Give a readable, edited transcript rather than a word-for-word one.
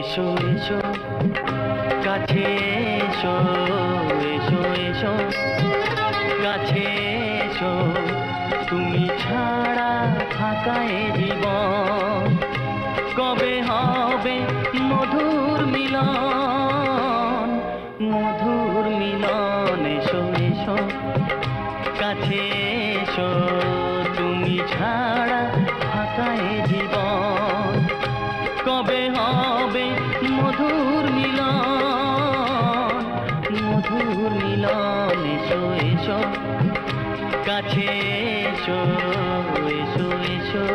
এসো এসো কাছে এসো, এসো এসো কাছে এসো, তুমি ছাড়া ফাঁকা এ জীবন। কবে হবে মধুর মিলন, মধুর মিলন। এসো এসো কাছে এসো, তুমি ছাড়া ফাঁকা এ জীবন। কবে হবে মধুর মিলন, মধুর মিলন। এসো এসো কাছে এসো, এসো এসো।